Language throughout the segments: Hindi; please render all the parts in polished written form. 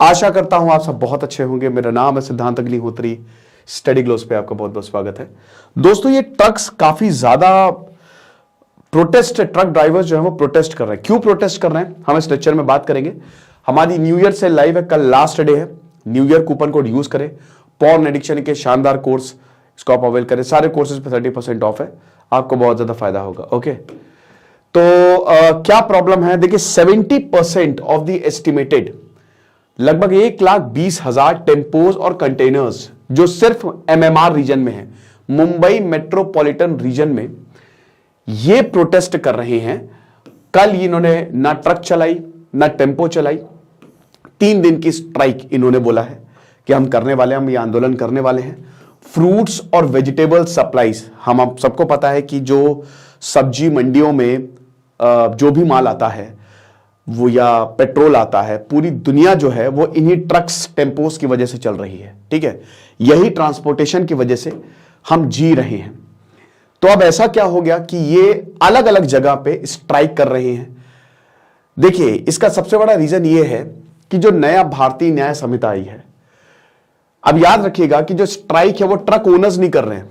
आशा करता हूं आप सब बहुत अच्छे होंगे। मेरा नाम है सिद्धांत अग्निहोत्री। स्टडी ग्लोस पे आपका बहुत बहुत स्वागत है। दोस्तों, ये ट्रक्स काफी ज्यादा प्रोटेस्ट, ट्रक ड्राइवर्स जो है वो प्रोटेस्ट कर रहे हैं। क्यों प्रोटेस्ट कर रहे हैं हम इस लेक्चर में बात करेंगे। हमारी न्यू ईयर से लाइव है, कल लास्ट डे है। New year coupon code use करें। पॉर्न एडिक्शन के शानदार कोर्स इसको आप अवेल करें। सारे कोर्सेज पे 30% ऑफ है, आपको बहुत ज्यादा फायदा होगा। ओके, तो क्या प्रॉब्लम है, देखिए 70% ऑफ द एस्टिमेटेड लगभग 1,20,000 टेम्पोज और कंटेनर्स जो सिर्फ एमएमआर रीजन में है, मुंबई मेट्रोपॉलिटन रीजन में, ये प्रोटेस्ट कर रहे हैं। कल इन्होंने ना ट्रक चलाई ना टेम्पो चलाई, 3 दिन की स्ट्राइक इन्होंने बोला है कि हम करने वाले हैं, हम ये आंदोलन करने वाले हैं। फ्रूट्स और वेजिटेबल सप्लाईज, हम आप सबको पता है कि जो सब्जी मंडियों में जो भी माल आता है वो या पेट्रोल आता है, पूरी दुनिया जो है वो इन्हीं ट्रक्स टेम्पोस की वजह से चल रही है। ठीक है, यही ट्रांसपोर्टेशन की वजह से हम जी रहे हैं। तो अब ऐसा क्या हो गया कि ये अलग अलग जगह पे स्ट्राइक कर रहे हैं। देखिए, इसका सबसे बड़ा रीजन ये है कि जो नया भारतीय न्याय संहिता आई है, अब याद रखिएगा कि जो स्ट्राइक है वो ट्रक ओनर्स नहीं कर रहे हैं,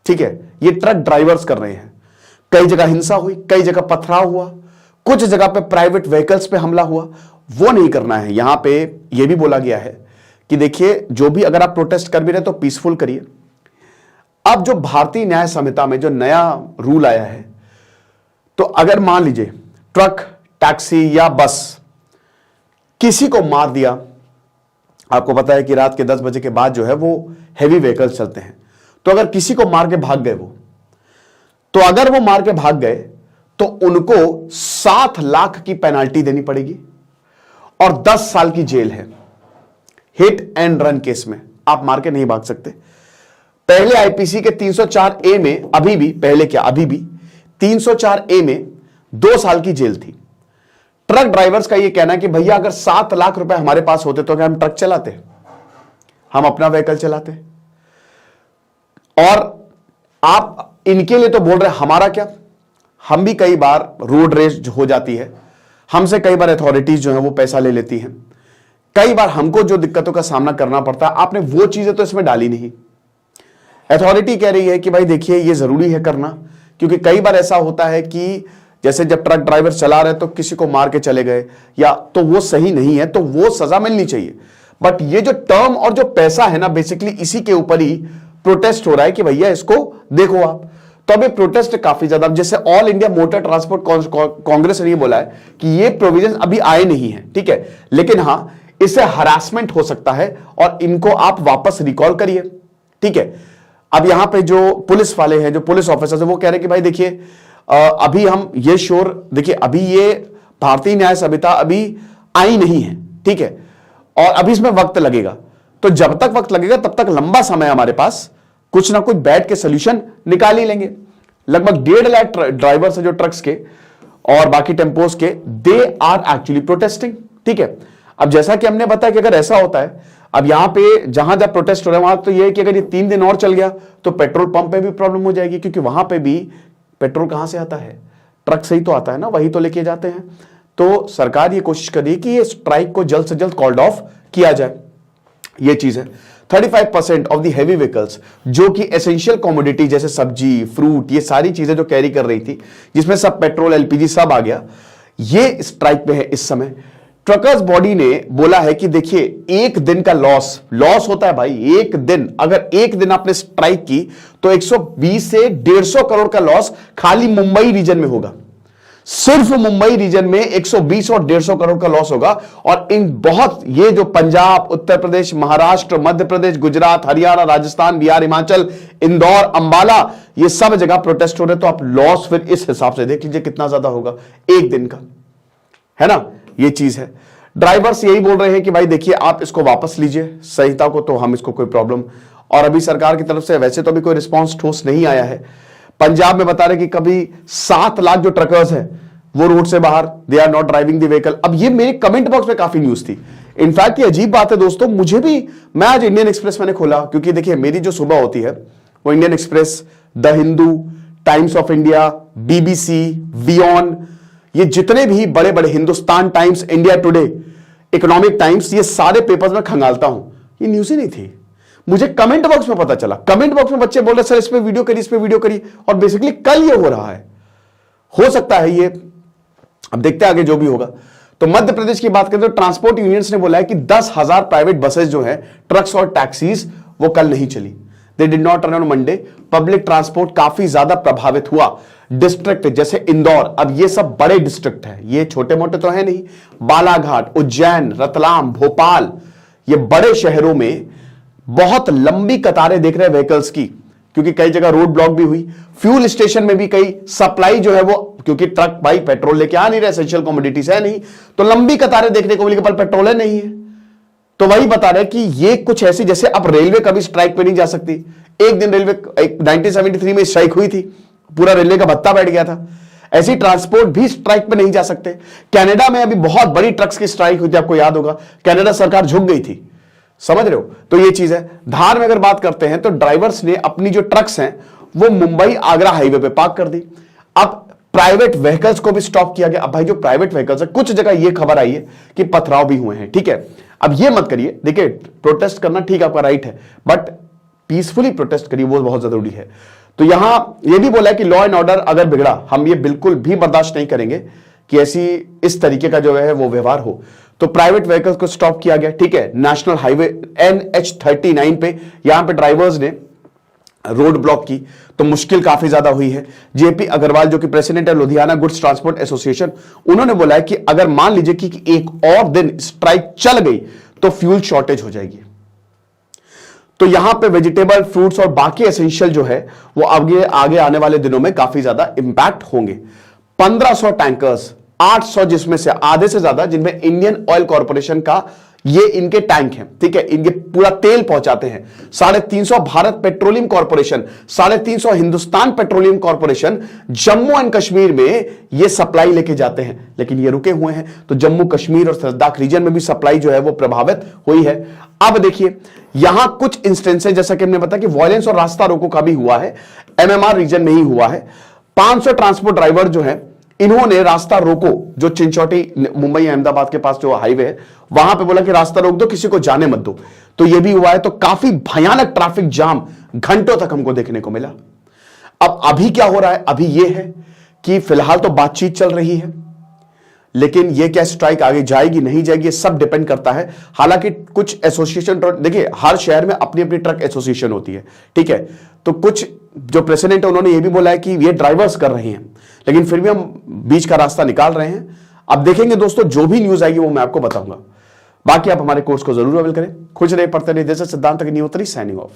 ठीक है, ये ट्रक ड्राइवर्स कर रहे हैं। कई जगह हिंसा हुई, कई जगह पथराव हुआ, कुछ जगह पे प्राइवेट व्हीकल्स पे हमला हुआ, वो नहीं करना है। यहां पे ये भी बोला गया है कि देखिए, जो भी अगर आप प्रोटेस्ट कर भी रहे तो पीसफुल करिए। अब जो भारतीय न्याय संहिता में जो नया रूल आया है, तो अगर मान लीजिए ट्रक, टैक्सी या बस किसी को मार दिया, आपको पता है कि रात के 10 बजे के बाद जो है वो हैवी व्हीकल्स चलते हैं, तो अगर किसी को मार के भाग गए वो, तो अगर वो मार के भाग गए तो उनको 7 लाख की पेनाल्टी देनी पड़ेगी और 10 साल की जेल है। हिट एंड रन केस में आप मार के नहीं भाग सकते। पहले आईपीसी के 304A में अभी भी, पहले क्या अभी भी 304A में 2 साल की जेल थी। ट्रक ड्राइवर्स का यह कहना है कि भैया अगर 7 लाख रुपए हमारे पास होते तो क्या हम ट्रक चलाते, हम अपना व्हीकल चलाते। और आप इनके लिए तो बोल रहे हैं, हमारा क्या, हम भी कई बार रोड रेस हो जाती है, हमसे कई बार अथॉरिटीज जो है वो पैसा ले लेती हैं, कई बार हमको जो दिक्कतों का सामना करना पड़ता है, आपने वो चीजें तो इसमें डाली नहीं। अथॉरिटी कह रही है कि भाई देखिए ये जरूरी है करना, क्योंकि कई बार ऐसा होता है कि जैसे जब ट्रक ड्राइवर चला रहे तो किसी को मार के चले गए, या तो वो सही नहीं है, तो वो सजा मिलनी चाहिए। बट ये जो टर्म और जो पैसा है ना, बेसिकली इसी के ऊपर ही प्रोटेस्ट हो रहा है कि भैया इसको देखो आप। तो अभी प्रोटेस्ट काफी ज्यादा, जैसे all India motor transport Congress ने ये बोला है कि ये प्रोविजन अभी आए नहीं है, ठीक है, लेकिन हां इससे हरासमेंट हो सकता है और इनको आप वापस रिकॉल करिए। ठीक है, अब यहां पे जो पुलिस वाले हैं, जो पुलिस ऑफिसर्स हैं, वो कह रहे हैं कि भाई देखिए अभी हम ये श्योर, देखिए अभी ये भारतीय न्याय संहिता अभी आई नहीं है, ठीक है, और अभी इसमें वक्त लगेगा। तो जब तक वक्त लगेगा तब तक लंबा समय हमारे पास, कुछ ना कुछ बैठ के सोल्यूशन निकाल ही लेंगे। लगभग 1.5 लाख ड्राइवर्स है जो ट्रक्स के और बाकी टेम्पोस के, दे आर एक्चुअली प्रोटेस्टिंग। ठीक है, अब जैसा कि हमने बताया कि अगर ऐसा होता है, अब यहां पे जहां जहां प्रोटेस्ट हो रहा है वहां तो यह है कि अगर ये 3 दिन और चल गया तो पेट्रोल पंप पे भी प्रॉब्लम हो जाएगी, क्योंकि वहां पे भी पेट्रोल कहां से आता है, ट्रक से ही तो आता है ना, वही तो लेके जाते हैं। तो सरकार ये कोशिश कर रही है कि ये स्ट्राइक को जल्द से जल्द कॉल्ड ऑफ किया जाए। ये चीज है। 35% ऑफ द हैवी व्हीकल्स जो कि एसेंशियल कमोडिटी जैसे सब्जी, फ्रूट, ये सारी चीजें जो कैरी कर रही थी, जिसमें सब पेट्रोल, एलपीजी सब आ गया, ये स्ट्राइक पे है इस समय। ट्रकर्स बॉडी ने बोला है कि देखिए 1 दिन का लॉस होता है भाई। 1 दिन, अगर 1 दिन आपने स्ट्राइक की तो 120 से 150 करोड़ का लॉस खाली मुंबई रीजन में होगा। सिर्फ मुंबई रीजन में 120 और 150 करोड़ का लॉस होगा। और इन बहुत, ये जो पंजाब, उत्तर प्रदेश, महाराष्ट्र, मध्य प्रदेश, गुजरात, हरियाणा, राजस्थान, बिहार, हिमाचल, इंदौर, अंबाला, ये सब जगह प्रोटेस्ट हो रहे, तो आप लॉस फिर इस हिसाब से देख लीजिए कितना ज्यादा होगा 1 दिन का, है ना। ये चीज है। ड्राइवर्स यही बोल रहे हैं कि भाई देखिए आप इसको वापस लीजिए संहिता को, तो हम इसको कोई प्रॉब्लम, और अभी सरकार की तरफ से वैसे तो अभी कोई रिस्पांस ठोस नहीं आया है। पंजाब में बता रहे कि कभी 7 लाख जो ट्रकर्स हैं वो रूट से बाहर, they are not driving the vehicle. अब ये मेरे कमेंट बॉक्स में काफी न्यूज थी। इनफैक्ट ये अजीब बात है दोस्तों, मुझे भी, मैं आज इंडियन एक्सप्रेस मैंने खोला, क्योंकि देखिए मेरी जो सुबह होती है वो Indian Express, the Hindu, Times of India, BBC, वियॉन, ये जितने भी बड़े बड़े, Hindustan Times, India Today, Economic Times, ये सारे पेपर्स में खंगालता हूं, ये न्यूज ही नहीं थी। मुझे कमेंट बॉक्स में पता चला, कमेंट बॉक्स में बच्चे बोल रहे सर इस पे वीडियो करिए, इस पे वीडियो करिए, और बेसिकली कल ये हो रहा है। हो सकता है ये, अब देखते हैं आगे जो भी होगा। तो मध्य प्रदेश की बात करें तो ट्रांसपोर्ट यूनियंस ने बोला है कि 10,000 प्राइवेट बसेस जो है, ट्रक्स और टैक्सीज, वो कल नहीं चली। They did not run on Monday. Public transport काफी ज्यादा प्रभावित हुआ। डिस्ट्रिक्ट जैसे इंदौर, अब ये सब बड़े डिस्ट्रिक्ट है, ये छोटे मोटे तो है नहीं, बालाघाट, उज्जैन, रतलाम, भोपाल, ये बड़े शहरों में बहुत लंबी कतारें देख रहे हैं व्हीकल्स की, क्योंकि कई जगह रोड ब्लॉक भी हुई। फ्यूल स्टेशन में भी कई सप्लाई जो है वो, क्योंकि ट्रक भाई पेट्रोल लेके आ नहीं रहे, एसेंशियल कमोडिटीज है नहीं, तो लंबी कतारें देखने को मिली, पर पेट्रोल है नहीं है। तो वही बता रहे कि ये कुछ ऐसी, जैसे अब रेलवे कभी स्ट्राइक पे नहीं जा सकती। एक दिन रेलवे 1973 में स्ट्राइक हुई थी, पूरा रेलवे का भत्ता बैठ गया था। ऐसी ट्रांसपोर्ट भी स्ट्राइक पे नहीं जा सकते। कनाडा में अभी बहुत बड़ी ट्रक्स की स्ट्राइक हुई थी, आपको याद होगा, कनाडा सरकार झुक गई थी, समझ रहे हो। तो ये चीज है। धार में अगर बात करते हैं तो ड्राइवर्स ने अपनी जो ट्रक्स हैं वो मुंबई आगरा हाईवे पे पार्क कर दी। अब प्राइवेट व्हीकल्स को भी स्टॉप किया गया। अब भाई जो प्राइवेट व्हीकल्स है, कुछ जगह ये खबर आई है कि पथराव भी हुए हैं, ठीक है। अब ये मत करिए, देखिए प्रोटेस्ट करना ठीक आपका राइट है, बट पीसफुली प्रोटेस्ट करिए, वो बहुत जरूरी है। तो यहां ये भी बोला है कि लॉ एंड ऑर्डर अगर बिगड़ा, हम ये बिल्कुल भी बर्दाश्त नहीं करेंगे कि ऐसी इस तरीके का जो है वो व्यवहार हो। तो प्राइवेट व्हीकल्स को स्टॉप किया गया, ठीक है। नेशनल हाईवे NH39 पे यहां पे ड्राइवर्स ने रोड ब्लॉक की, तो मुश्किल काफी ज्यादा हुई है। जेपी अग्रवाल जो कि प्रेसिडेंट है लुधियाना गुड्स ट्रांसपोर्ट एसोसिएशन, उन्होंने बोला है कि अगर मान लीजिए कि एक और दिन स्ट्राइक चल गई तो फ्यूल शॉर्टेज हो जाएगी। तो यहां पे वेजिटेबल, फ्रूट्स और बाकी एसेंशियल जो है वो आगे आने वाले दिनों में काफी ज्यादा इंपैक्ट होंगे। 1500 टैंकर्स, 800 जिसमें से आधे से ज्यादा जिनमें इंडियन ऑयल कॉर्पोरेशन का ये इनके टैंक हैं, ठीक है, इनके पूरा तेल पहुंचाते हैं। 350 Bharat petroleum corporation, 350 Hindustan petroleum corporation Jammu and Kashmir में ये सप्लाई लेके जाते हैं, लेकिन ये रुके हुए हैं। तो जम्मू कश्मीर और लद्दाख रीजन में भी सप्लाई जो है वो प्रभावित हुई है। अब देखिए यहां कुछ इंस्टेंसेस, जैसा कि हमने बताया कि वायलेंस और रास्ता रोको का भी हुआ है, MMR रीजन में ही हुआ है। 500 ट्रांसपोर्ट ड्राइवर जो है इन्होंने रास्ता रोको, जो चिंचोटी मुंबई अहमदाबाद के पास जो हाईवे है वहां पे बोला कि रास्ता रोक दो, किसी को जाने मत दो। तो ये भी हुआ है। तो काफी भयानक ट्रैफिक जाम घंटों तक हमको देखने को मिला। अब अभी क्या हो रहा है, अभी ये है कि फिलहाल तो बातचीत चल रही है, लेकिन ये क्या स्ट्राइक आगे जाएगी नहीं जाएगी ये सब डिपेंड करता है। हालांकि कुछ एसोसिएशन, देखिए हर शहर में अपनी अपनी ट्रक एसोसिएशन होती है, ठीक है। तो कुछ जो प्रेसिडेंट है उन्होंने ये भी बोला है कि ये ड्राइवर्स कर रहे हैं, लेकिन फिर भी हम बीच का रास्ता निकाल रहे हैं। अब देखेंगे दोस्तों, जो भी न्यूज आएगी वो मैं आपको बताऊंगा। बाकी आप हमारे कोर्स को जरूर अवेल करें। खुश रहे, पढ़ते रहे। जैसे सिद्धांत की न्यूज साइनिंग ऑफ।